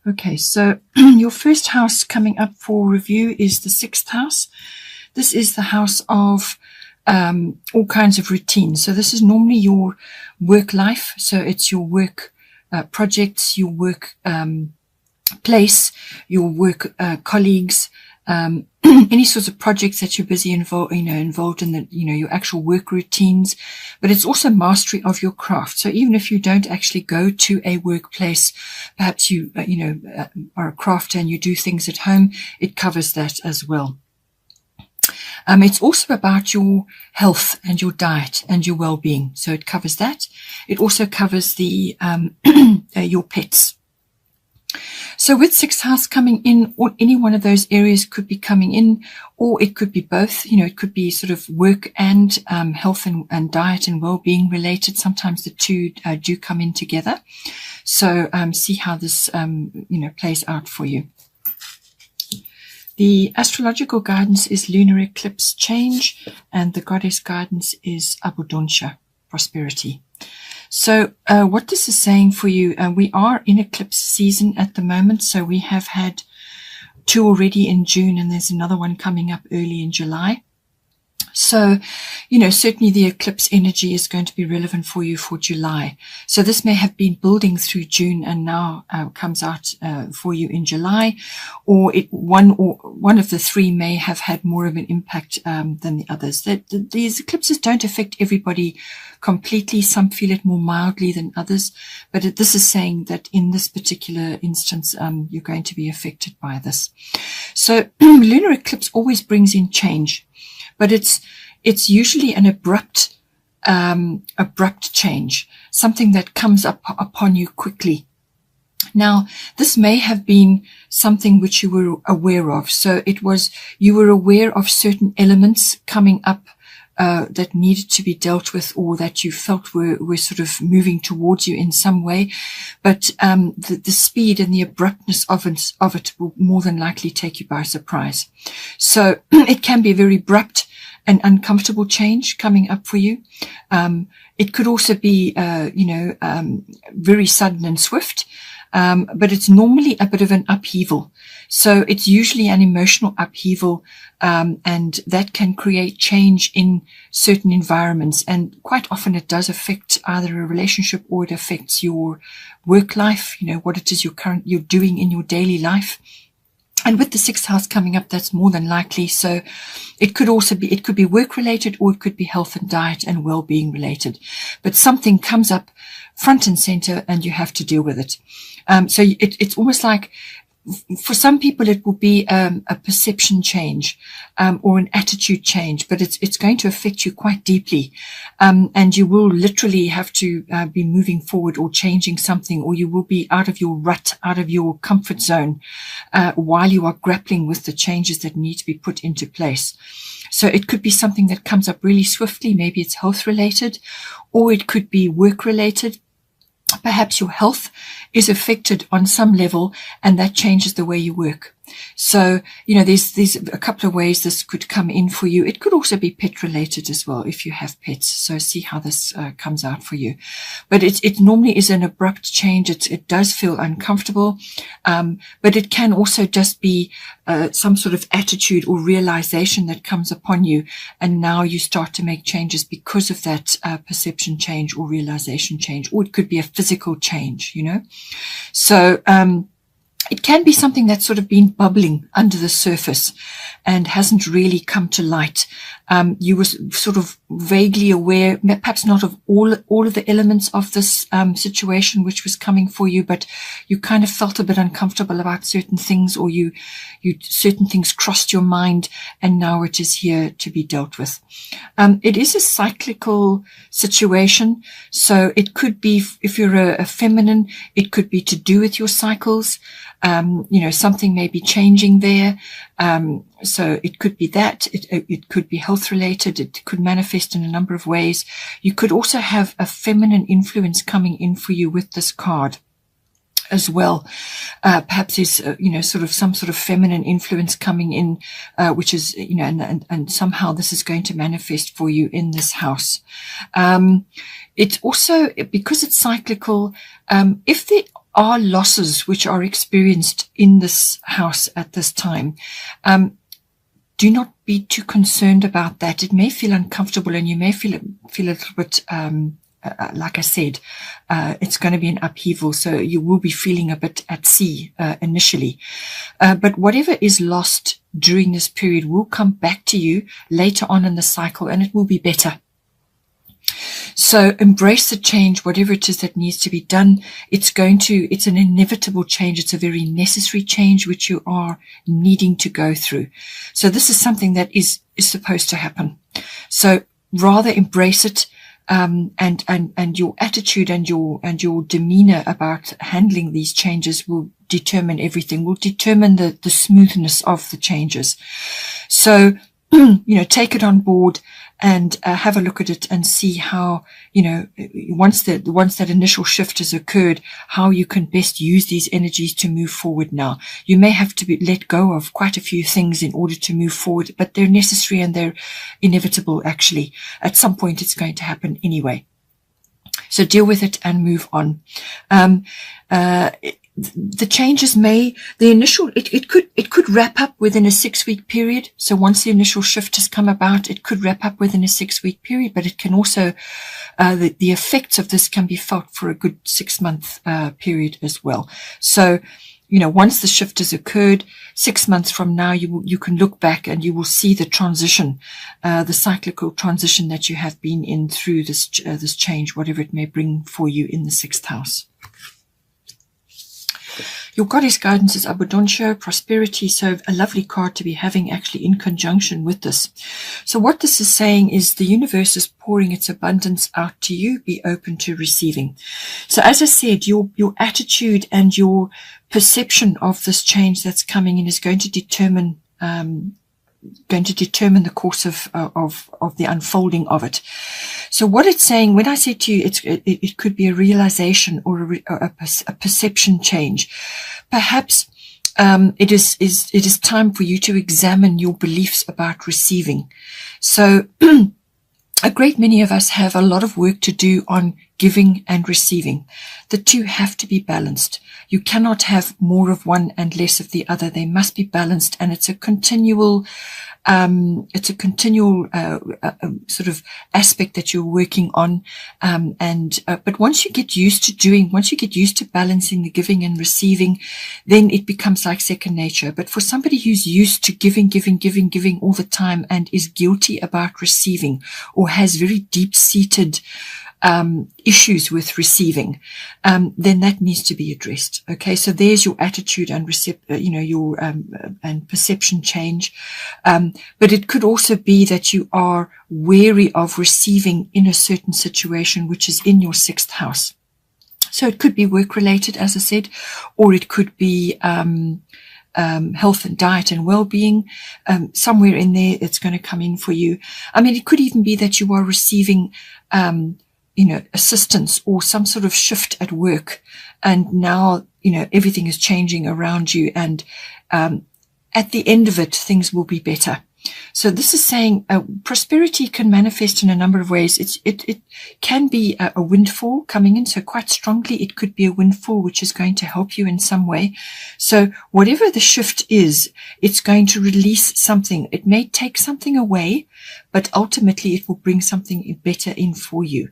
Okay, so your first house coming up for review is the 6th house. This is the house of all kinds of routines. So this is normally your work life. So it's your work projects, your work place, your work colleagues, any sorts of projects that you're busy involved in, the, your actual work routines. But it's also mastery of your craft. So even if you don't actually go to a workplace, perhaps you are a crafter and you do things at home, it covers that as well. It's also about your health and your diet and your well-being. So it covers that. It also covers the your pets. So with 6th house coming in, or any one of those areas could be coming in, or it could be both. It could be sort of work and health and diet and well-being related. Sometimes the two do come in together. So see how this plays out for you. The astrological guidance is lunar eclipse change, and the goddess guidance is abundancia, prosperity. So what this is saying for you, we are in eclipse season at the moment. So we have had 2 already in June, and there's another one coming up early in July. So, certainly the eclipse energy is going to be relevant for you for July. So this may have been building through June and now comes out for you in July, or one of the 3 may have had more of an impact than the others. These eclipses don't affect everybody completely. Some feel it more mildly than others, but this is saying that in this particular instance, you're going to be affected by this. So lunar eclipse always brings in change. But it's usually an abrupt change, something that comes up upon you quickly. Now, this may have been something which you were aware of. So you were aware of certain elements coming up that needed to be dealt with, or that you felt were sort of moving towards you in some way. But the speed and the abruptness of it will more than likely take you by surprise. So it can be a very abrupt and uncomfortable change coming up for you. It could also be, very sudden and swift. But it's normally a bit of an upheaval. So it's usually an emotional upheaval, and that can create change in certain environments. And quite often it does affect either a relationship, or it affects your work life, what it is you're doing in your daily life. And with the 6th house coming up, that's more than likely. So it could be work related, or it could be health and diet and well-being related. But something comes up front and center, and you have to deal with it. So it's almost like, for some people it will be a perception change, or an attitude change, but it's going to affect you quite deeply, and you will literally have to be moving forward or changing something, or you will be out of your rut, out of your comfort zone, while you are grappling with the changes that need to be put into place. So it could be something that comes up really swiftly. Maybe it's health related, or it could be work related. Perhaps your health is affected on some level, and that changes the way you work. So, there's a couple of ways this could come in for you. It could also be pet related as well, if you have pets. So see how this comes out for you. But it normally is an abrupt change. It does feel uncomfortable. But it can also just be some sort of attitude or realization that comes upon you. And now you start to make changes because of that perception change or realization change. Or it could be a physical change, So, it can be something that's sort of been bubbling under the surface and hasn't really come to light. You were sort of vaguely aware, perhaps not of all of the elements of this situation which was coming for you, but you kind of felt a bit uncomfortable about certain things, or certain things crossed your mind, and now it is here to be dealt with. It is a cyclical situation, so it could be, if you're a feminine, it could be to do with your cycles. Something may be changing there. So it could be that. It could be health related. It could manifest in a number of ways. You could also have a feminine influence coming in for you with this card as well. Perhaps there's, sort of some sort of feminine influence coming in, which is, and somehow this is going to manifest for you in this house. It's also, because it's cyclical, if there are losses which are experienced in this house at this time. Do not be too concerned about that. It may feel uncomfortable, and you may feel a little bit, like I said, it's going to be an upheaval, so you will be feeling a bit at sea initially. But whatever is lost during this period will come back to you later on in the cycle, and it will be better. So embrace the change, whatever it is that needs to be done. It's an inevitable change. It's a very necessary change which you are needing to go through. So this is something that is supposed to happen. So rather embrace it, and your attitude and your demeanor about handling these changes will determine everything, will determine the smoothness of the changes. So, take it on board and have a look at it and see how, once that initial shift has occurred, how you can best use these energies to move forward now. You may have to let go of quite a few things in order to move forward, but they're necessary and they're inevitable, actually. At some point, it's going to happen anyway. So deal with it and move on. The changes it could wrap up within a 6-week period. So once the initial shift has come about, it could wrap up within a 6-week period, but it can also, the effects of this can be felt for a good 6-month period as well. So, once the shift has occurred, 6 months from now, you can look back and you will see the transition, the cyclical transition that you have been in through this change, whatever it may bring for you in the 6th house. Your goddess guidance is abundancia, prosperity, so a lovely card to be having actually in conjunction with this. So what this is saying is the universe is pouring its abundance out to you. Be open to receiving. So as I said, your attitude and your perception of this change that's coming in is going to determine the course of the unfolding of it. So what it's saying, when I say to you, it could be a realization or a perception change. Perhaps it is time for you to examine your beliefs about receiving. So a great many of us have a lot of work to do on giving and receiving. The two have to be balanced. You cannot have more of one and less of the other. They must be balanced, and it's a continual sort of aspect that you're working on. But once you get used to balancing the giving and receiving, then it becomes like second nature. But for somebody who's used to giving all the time and is guilty about receiving, or has very deep-seated issues with receiving, then that needs to be addressed. Okay, so there's your attitude and your and perception change. But it could also be that you are wary of receiving in a certain situation, which is in your 6th house. So it could be work related, as I said, or it could be health and diet and well-being. Somewhere in there, it's going to come in for you. I mean, it could even be that you are receiving assistance or some sort of shift at work, and now, everything is changing around you, and at the end of it, things will be better. So this is saying prosperity can manifest in a number of ways. It can be a windfall coming in, so quite strongly it could be a windfall which is going to help you in some way. So whatever the shift is, it's going to release something. It may take something away, but ultimately it will bring something better in for you.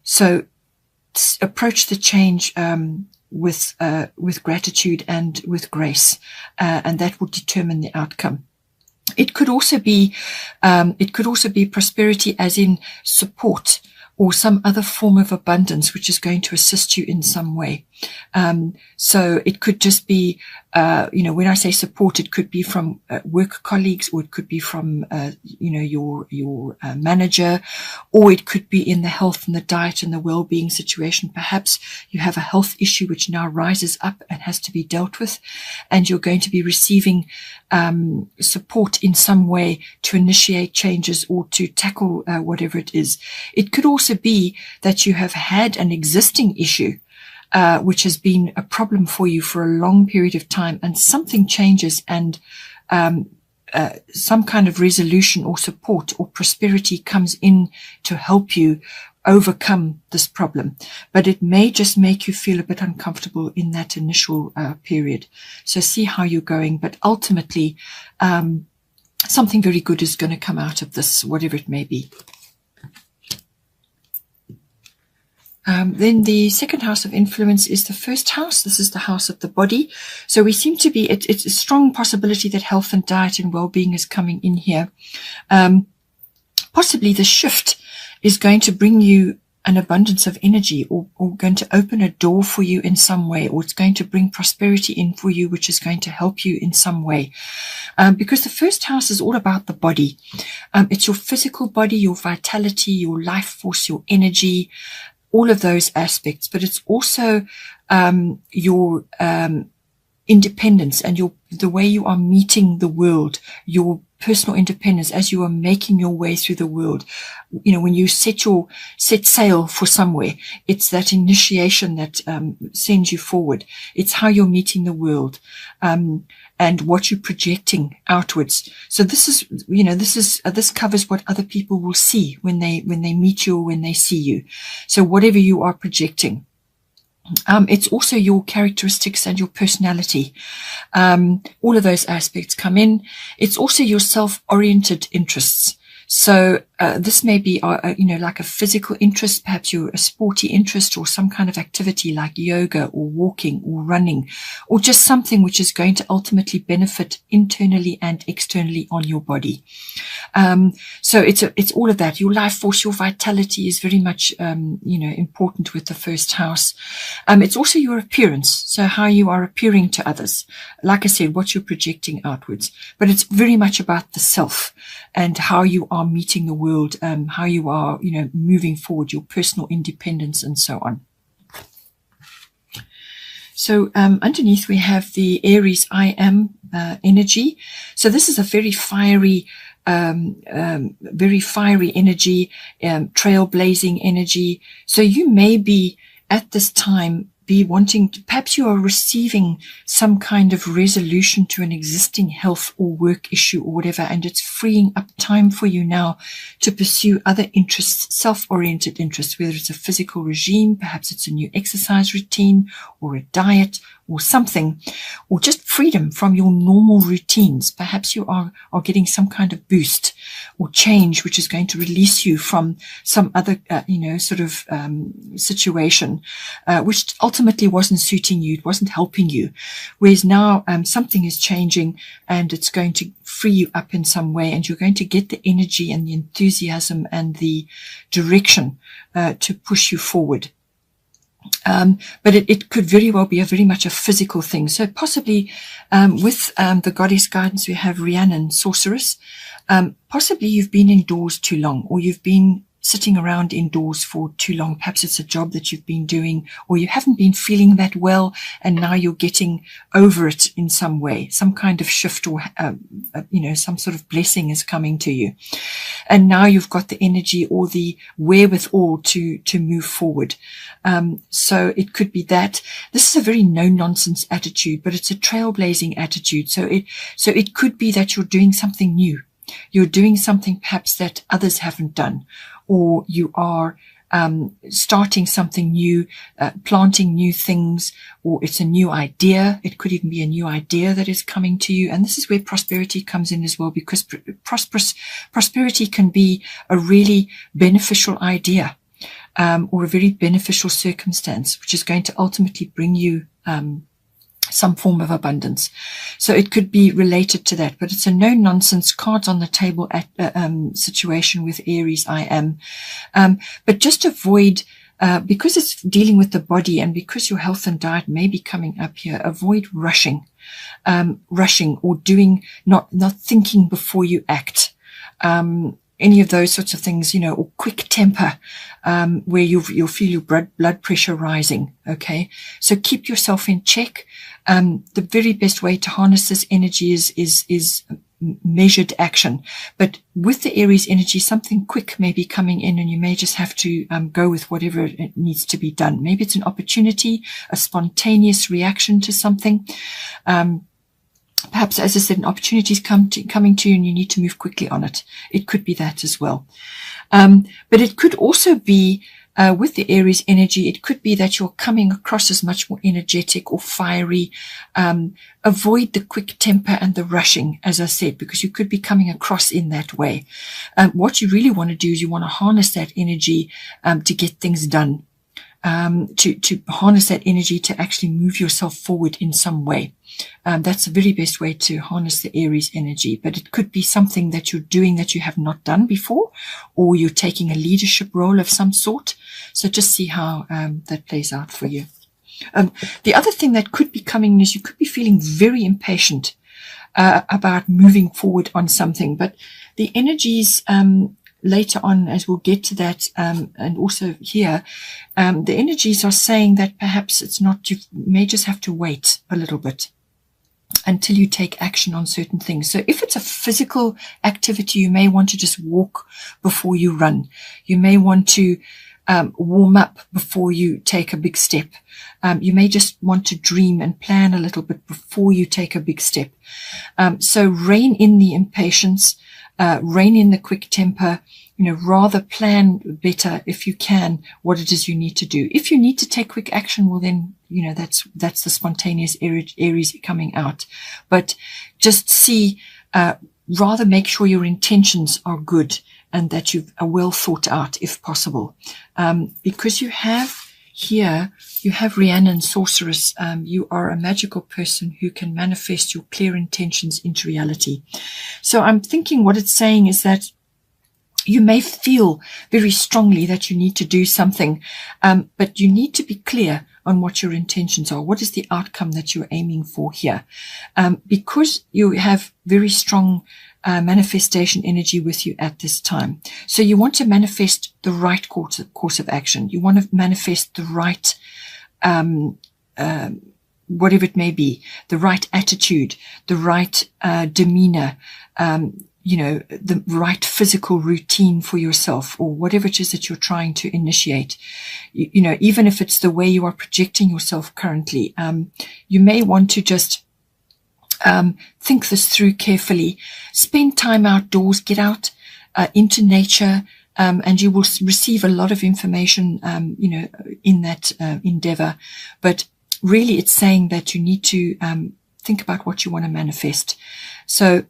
So approach the change with gratitude and with grace, and that will determine the outcome. It could also be prosperity as in support or some other form of abundance, which is going to assist you in some way. So it could just be, when I say support, it could be from work colleagues, or it could be from, your manager, or it could be in the health and the diet and the well-being situation. Perhaps you have a health issue which now rises up and has to be dealt with, and you're going to be receiving support in some way to initiate changes or to tackle whatever it is. It could also be that you have had an existing issue which has been a problem for you for a long period of time, and something changes, and some kind of resolution or support or prosperity comes in to help you overcome this problem, but it may just make you feel a bit uncomfortable in that initial period. So see how you're going, but ultimately something very good is going to come out of this, whatever it may be. Then the second house of influence is the first house. This is the house of the body. So we seem to be, it's a strong possibility that health and diet and well-being is coming in here. Possibly the shift is going to bring you an abundance of energy, or going to open a door for you in some way, or it's going to bring prosperity in for you, which is going to help you in some way. Because the first house is all about the body. It's your physical body, your vitality, your life force, your energy, all of those aspects, but it's also your independence and the way you are meeting the world, your personal independence as you are making your way through the world. You know, when you set sail for somewhere, it's that initiation that sends you forward. It's how you're meeting the world, and what you're projecting outwards. So this is, you know, this covers what other people will see when they meet you or when they see you. So whatever you are projecting. It's also your characteristics and your personality. All of those aspects come in. It's also your self-oriented interests. So this may be, you know, like a physical interest, perhaps you're a sporty interest, or some kind of activity like yoga or walking or running, or just something which is going to ultimately benefit internally and externally on your body. So it's all of that. Your life force, your vitality is very much, you know, important with the first house. It's also your appearance. So how you are appearing to others. Like I said, what you're projecting outwards, but it's very much about the self and how you are meeting the world, how you are, you know, moving forward, your personal independence and so on. So underneath we have the Aries I am energy. So this is a very fiery energy, trailblazing energy. So you may be at this time be wanting to, perhaps you are receiving some kind of resolution to an existing health or work issue or whatever, and it's freeing up time for you now to pursue other interests, self-oriented interests, whether it's a physical regime, perhaps it's a new exercise routine or a diet or something, or just freedom from your normal routines. Perhaps you are getting some kind of boost or change, which is going to release you from some other, you know, sort of situation, which ultimately wasn't suiting you, it wasn't helping you. Whereas now something is changing and it's going to free you up in some way, and you're going to get the energy and the enthusiasm and the direction to push you forward. But it could very well be very much a physical thing. So possibly with the goddess guidance, we have Rhiannon, sorceress. Possibly you've been indoors too long, or you've been sitting around indoors for too long. Perhaps it's a job that you've been doing, or you haven't been feeling that well, and now you're getting over it in some way. Some kind of shift, or you know, some sort of blessing is coming to you, and now you've got the energy or the wherewithal to move forward. So it could be that this is a very no-nonsense attitude, but it's a trailblazing attitude. So it could be that you're doing something new. You're doing something perhaps that others haven't done, or you are starting something new, planting new things, or it's a new idea. It could even be a new idea that is coming to you. And this is where prosperity comes in as well, because prosperity can be a really beneficial idea, or a very beneficial circumstance, which is going to ultimately bring you some form of abundance. So it could be related to that, but it's a no-nonsense, cards on the table situation with Aries I am. But just avoid, because it's dealing with the body, and because your health and diet may be coming up here, avoid rushing or doing, not thinking before you act. Any of those sorts of things, you know, or quick temper, where you'll feel your blood pressure rising. Okay. So keep yourself in check. The very best way to harness this energy is measured action. But with the Aries energy, something quick may be coming in, and you may just have to go with whatever it needs to be done. Maybe it's an opportunity, a spontaneous reaction to something. Perhaps, as I said, an opportunity is coming to you and you need to move quickly on it. It could be that as well. But it could also be with the Aries energy, it could be that you're coming across as much more energetic or fiery. Avoid the quick temper and the rushing, as I said, because you could be coming across in that way. What you really want to do is you want to harness that energy to get things done, to harness that energy to actually move yourself forward in some way. That's the very best way to harness the Aries energy. But it could be something that you're doing that you have not done before, or you're taking a leadership role of some sort. So just see how that plays out for you. The other thing that could be coming is you could be feeling very impatient about moving forward on something. But the energies later on, as we'll get to that, and also here, the energies are saying that perhaps it's not, you may just have to wait a little bit until you take action on certain things. So if it's a physical activity, you may want to just walk before you run. You may want to warm up before you take a big step. You may just want to dream and plan a little bit before you take a big step. So rein in the impatience, rein in the quick temper, rather plan better if you can what it is you need to do. If you need to take quick action, well then, that's the spontaneous Aries coming out. But just see, rather make sure your intentions are good and that you are well thought out if possible. Because you have Rhiannon, Sorceress. You are a magical person who can manifest your clear intentions into reality. So I'm thinking what it's saying is that you may feel very strongly that you need to do something, but you need to be clear on what your intentions are. What is the outcome that you're aiming for here? Because you have very strong manifestation energy with you at this time. So you want to manifest the right course of action. You want to manifest the right, whatever it may be, the right attitude, the right demeanor, the right physical routine for yourself, or whatever it is that you're trying to initiate. Even if it's the way you are projecting yourself currently, you may want to just think this through carefully. Spend time outdoors, get out into nature, and you will receive a lot of information, in that endeavor. But really, it's saying that you need to think about what you want to manifest. So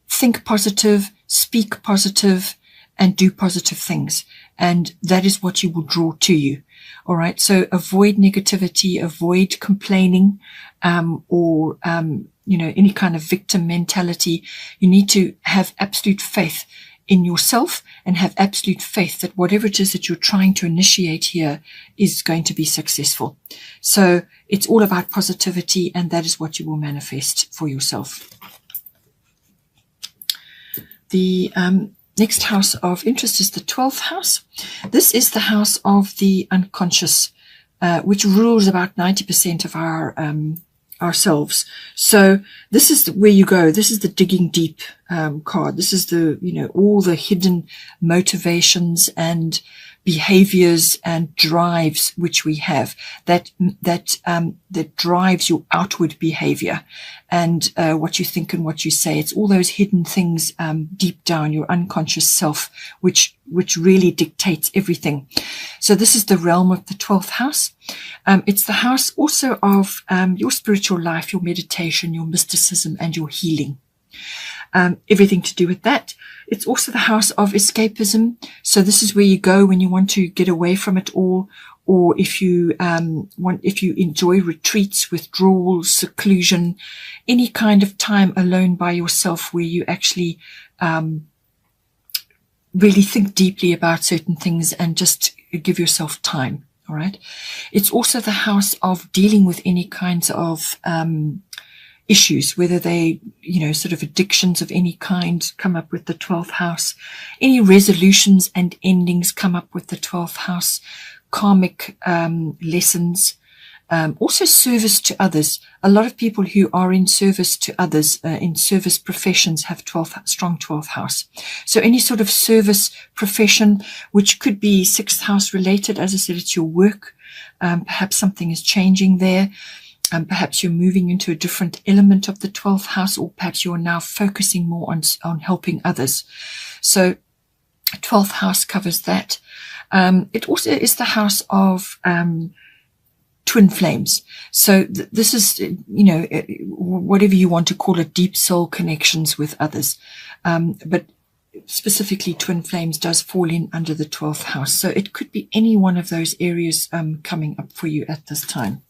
think positive, speak positive, and do positive things. And that is what you will draw to you. All right. So avoid negativity, avoid complaining, or any kind of victim mentality. You need to have absolute faith in yourself and have absolute faith that whatever it is that you're trying to initiate here is going to be successful. So it's all about positivity, and that is what you will manifest for yourself. The next house of interest is the 12th house. This is the house of the unconscious, which rules about 90% of our ourselves. So this is where you go. This is the digging deep card. This is the, all the hidden motivations and behaviors and drives which we have that drives your outward behavior and what you think and what you say. It's all those hidden things deep down, your unconscious self, which really dictates everything. So this is the realm of the 12th house. It's the house also of your spiritual life, your meditation, your mysticism, and your healing. Everything to do with that. It's also the house of escapism. So this is where you go when you want to get away from it all, or if you enjoy retreats, withdrawals, seclusion, any kind of time alone by yourself where you actually really think deeply about certain things and just give yourself time. All right. It's also the house of dealing with any kinds of issues, whether they, sort of addictions of any kind come up with the 12th house. Any resolutions and endings come up with the 12th house. Karmic lessons. Also service to others. A lot of people who are in service to others, in service professions, have strong 12th house. So any sort of service profession, which could be 6th house related, as I said, it's your work. Perhaps something is changing there. Perhaps you're moving into a different element of the 12th house, or perhaps you're now focusing more on helping others. So 12th house covers that. It also is the house of twin flames. So this is, whatever you want to call it, deep soul connections with others. But specifically twin flames does fall in under the 12th house. So it could be any one of those areas coming up for you at this time.